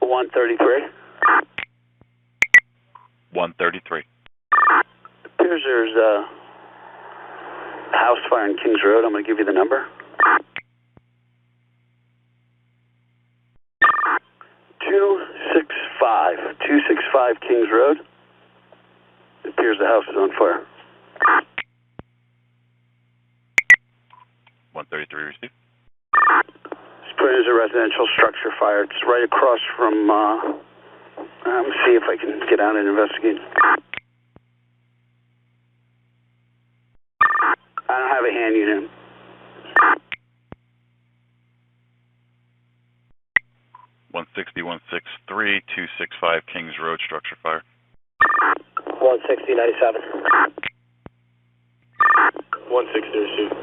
133. 133. Appears there's a house fire on Kings Road. I'm going to give you the number. 265 Kings Road. It appears the house is on fire. 133 received. There's a residential structure fire. It's right across from, let me see if I can get out and investigate. I don't have a hand unit. One 163 265 Kings Road structure fire. 160-97. 160 received.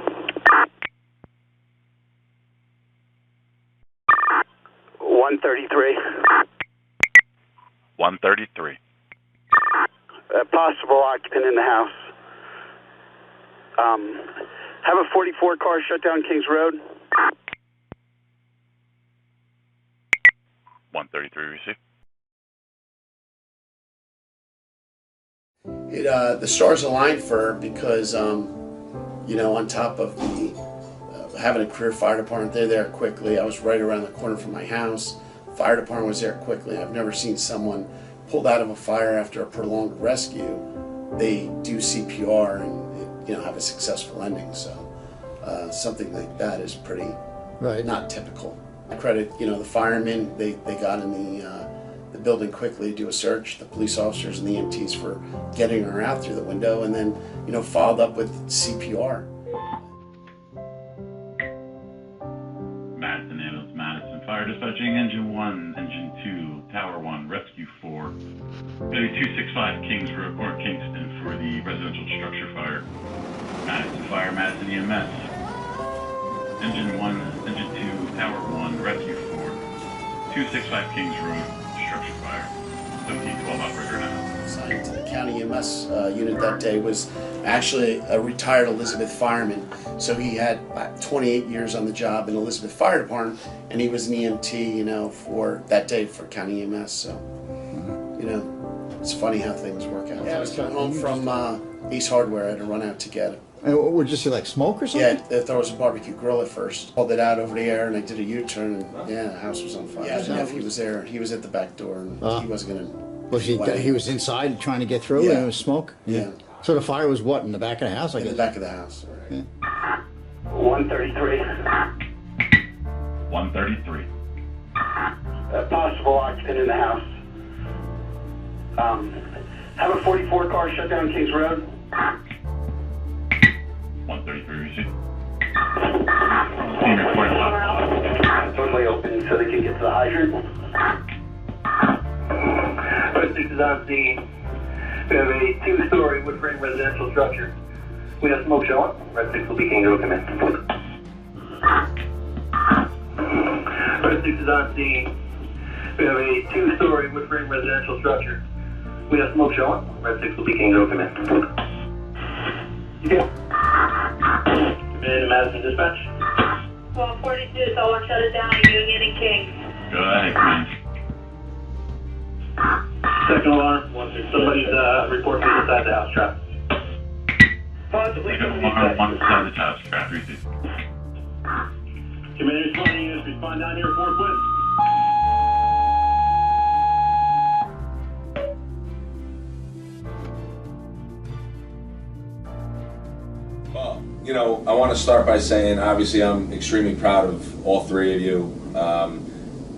133. 133. A possible occupant in the house. Have a 44 car shut down Kings Road. 133 received. The stars aligned for her because, you know, on top of the having a career fire department, they're there quickly. I was right around the corner from my house. Fire department was there quickly. I've never seen someone pulled out of a fire after a prolonged rescue. They do CPR and, you know, have a successful ending. So something like that is pretty not typical. I credit, you know, the firemen. They got in the building quickly to do a search. The police officers and the EMTs for getting her out through the window, and then, you know, followed up with CPR. Madison ambulance, Madison fire dispatching engine 1, engine 2, tower 1, rescue 4. Maybe 265 Kings Road or Kingston for the residential structure fire. Madison fire, Madison EMS. Engine 1, engine 2, tower 1, rescue 4. 265 Kings Road, structure fire. 1712 operator now. Assigned to the county EMS unit that day was actually a retired Elizabeth fireman. So he had about 28 years on the job in Elizabeth Fire Department, and he was an EMT, you know, for that day for county EMS. So, you know, it's funny how things work out. Yeah, I was coming home from Ace Hardware. I had to run out to get it. And what would you see, like smoke or something? Yeah, there was a barbecue grill at first. Pulled it out over the air, and I did a U-turn, and yeah, the house was on fire. Yeah, my nephew was there. He was at the back door, and he wasn't gonna. Was he was inside trying to get through, and it was smoke? Yeah. So the fire was what, in the back of the house? In the back of the house. Yeah. 133. 133. A possible occupant in the house. Have a 44 car shut down Kings Road. 133 received. Totally open so they can get to the hydrant. Red 6 is on scene. We have a 2-story wood frame residential structure. We have smoke showing. Red 6 will be King Road, come in. Red 6 is on scene. We have a 2-story wood frame residential structure. We have smoke showing. Red 6 will be King Road, come in. Yeah. Come in, Madison dispatch. 1242, someone shut it down. Union and King. Go ahead, man. Second alarm. Somebody's reporting inside the house trap. Possibly. One side of the house trap received. Commander responding units, respond down here forthwith. Well, you know, I want to start by saying, obviously, I'm extremely proud of all three of you.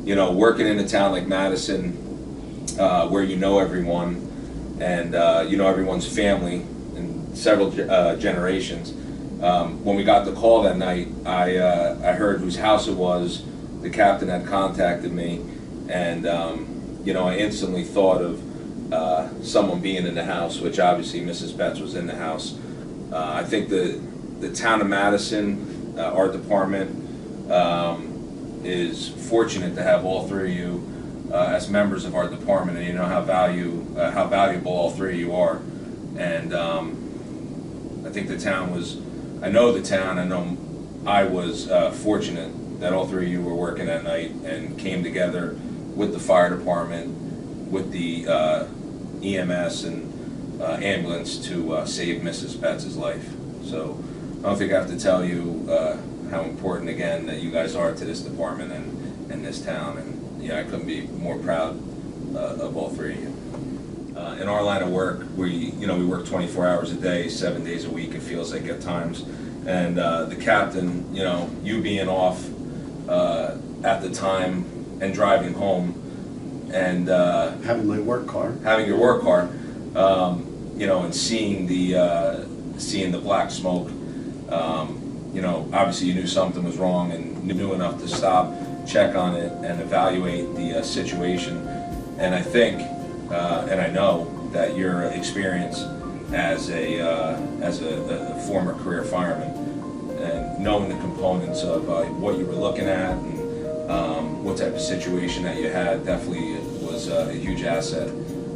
You know, working in a town like Madison, where you know everyone, and you know everyone's family in several generations. When we got the call that night, I heard whose house it was. The captain had contacted me, and you know, I instantly thought of someone being in the house, which obviously Mrs. Betts was in the house. I think the town of Madison, our department, is fortunate to have all three of you as members of our department, and you know how valuable all three of you are. And I think the town was, I know I was fortunate that all three of you were working that night and came together with the fire department, with the EMS and ambulance to save Mrs. Betts' life. So I don't think I have to tell you how important, again, that you guys are to this department and this town. And yeah, I couldn't be more proud of all three of you. In our line of work, we work 24 hours a day, 7 days a week, it feels like at times. And the captain, you being off at the time and driving home and having my work car. Having your work car, and seeing the black smoke, obviously you knew something was wrong and knew enough to stop, check on it, and evaluate the situation. And I think, and I know that your experience as a former career fireman, and knowing the components of what you were looking at and what type of situation that you had, definitely was a huge asset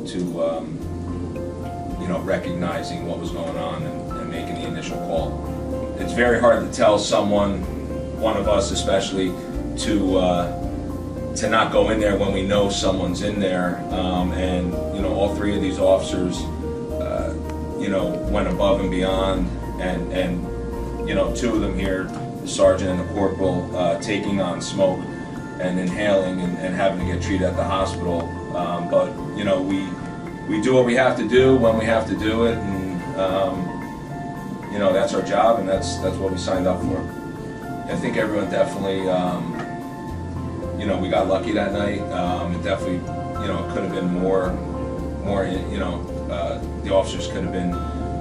to recognizing what was going on and making the initial call. It's very hard to tell someone, one of us especially, to not go in there when we know someone's in there. And all three of these officers, went above and beyond, and two of them here, the sergeant and the corporal, taking on smoke and inhaling and having to get treated at the hospital. But we do what we have to do when we have to do it, and that's our job, and that's what we signed up for. I think everyone definitely, we got lucky that night. It definitely, it could have been more, the officers could have been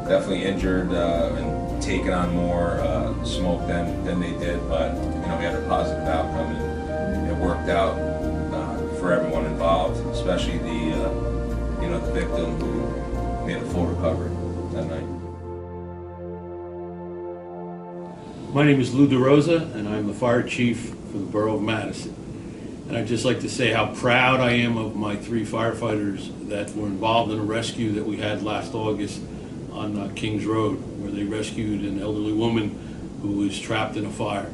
definitely injured and taken on more smoke than they did, but we had a positive outcome, and it worked out for everyone involved, especially the victim who made a full recovery that night. My name is Lou DROSA, and I'm the fire chief for the borough of Madison. And I'd just like to say how proud I am of my three firefighters that were involved in a rescue that we had last August on Kings Road, where they rescued an elderly woman who was trapped in a fire.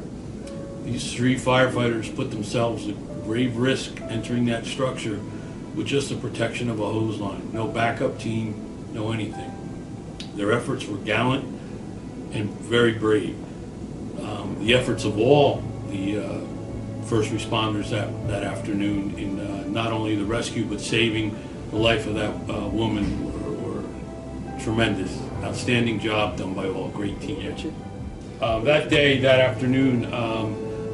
These three firefighters put themselves at grave risk entering that structure with just the protection of a hose line. No backup team, no anything. Their efforts were gallant and very brave. The efforts of all the first responders that afternoon in not only the rescue but saving the life of that woman were tremendous. Outstanding job done by all, great team. That day, that afternoon,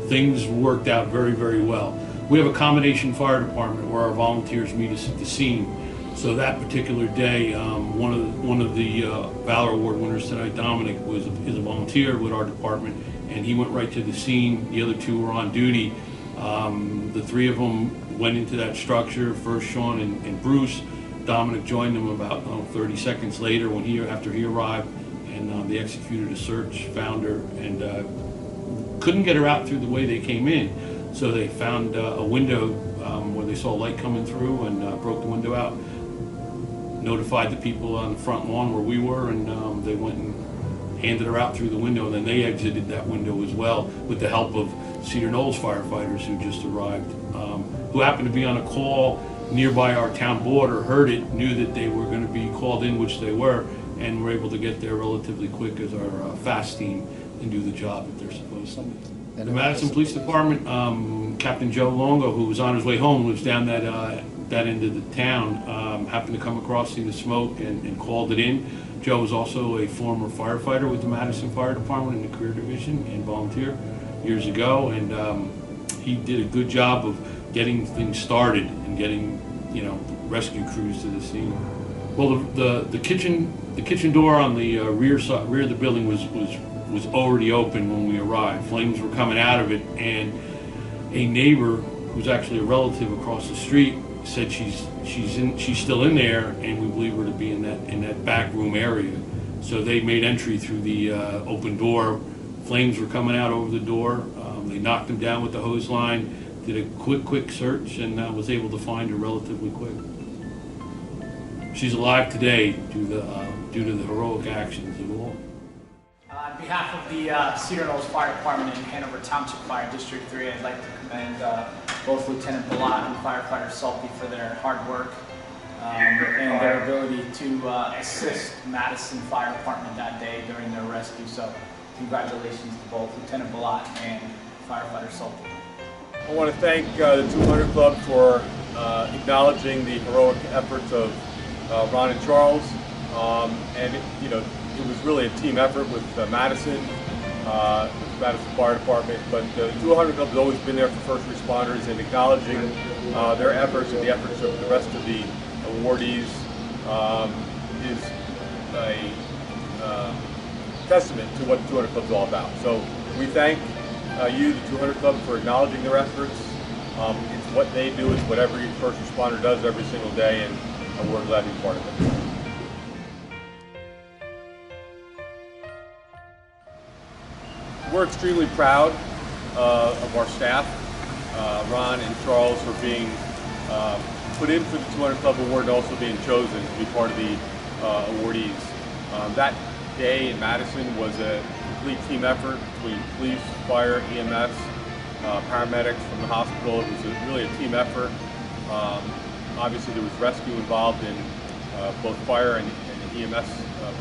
things worked out very, very well. We have a combination fire department where our volunteers meet us at the scene. So that particular day, one of the Valor Award winners tonight, Dominic, is a volunteer with our department, and he went right to the scene. The other two were on duty. The three of them went into that structure, first Sean and Bruce. Dominic joined them about 30 seconds later after he arrived, and they executed a search, found her, and couldn't get her out through the way they came in. So they found a window where they saw light coming through and broke the window out. Notified the people on the front lawn where we were, and they went and handed her out through the window, and then they exited that window as well with the help of Cedar Knolls firefighters who just arrived, who happened to be on a call nearby our town border, heard it, knew that they were going to be called in, which they were, and were able to get there relatively quick as our fast team and do the job that they're supposed to. The Madison Police Department, Captain Joe Longo, who was on his way home, lives down that end of the town, happened to come across, see the smoke, and called it in. Joe was also a former firefighter with the Madison Fire Department in the career division and volunteer years ago, and he did a good job of getting things started and getting rescue crews to the scene. Well, the kitchen door on the rear of the building was already open when we arrived. Flames were coming out of it, and a neighbor who's actually a relative across the street said she's still in there, and we believe her to be in that back room area. So they made entry through the open door. Flames were coming out over the door. They knocked them down with the hose line, did a quick search, and was able to find her relatively quick. She's alive today due to the heroic actions of all. On behalf of the Cedar Knolls Fire Department and Hanover Township Fire District 3, I'd like to commend both Lieutenant Ballat and Firefighter Salty for their hard work and their ability to assist Madison Fire Department that day during their rescue. So congratulations to both Lieutenant Ballat and Firefighter Salty. I want to thank the 200 Club for acknowledging the heroic efforts of Ron and Charles. And it was really a team effort with Madison Fire Department, but the 200 Club has always been there for first responders, and acknowledging their efforts and the efforts of the rest of the awardees is a testament to what the 200 Club is all about. So we thank you, the 200 Club, for acknowledging their efforts. It's what they do, it's what every first responder does every single day, and we're glad to be part of it. We're extremely proud of our staff, Ron and Charles, for being put in for the 200 Club Award and also being chosen to be part of the awardees. That day in Madison was a complete team effort between police, fire, EMS, paramedics from the hospital. It was really a team effort. Obviously there was rescue involved in both fire and the EMS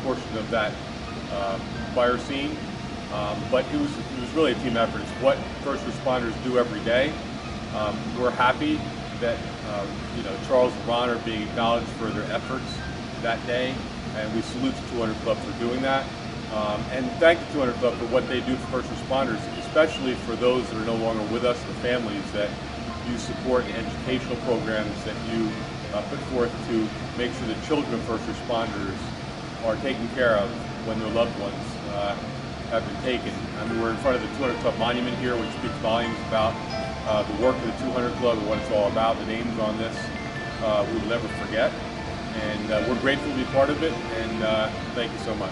portion of that fire scene. But it was really a team effort. It's what first responders do every day. We're happy that Charles and Ron are being acknowledged for their efforts that day, and we salute the 200 Club for doing that. And thank the 200 Club for what they do for first responders, especially for those that are no longer with us, the families that you support, and educational programs that you put forth to make sure that children of first responders are taken care of when their loved ones have been taken. I mean, we're in front of the 200 Club monument here, which speaks volumes about the work of the 200 Club and what it's all about. The names on this we will never forget, and we're grateful to be part of it, and thank you so much.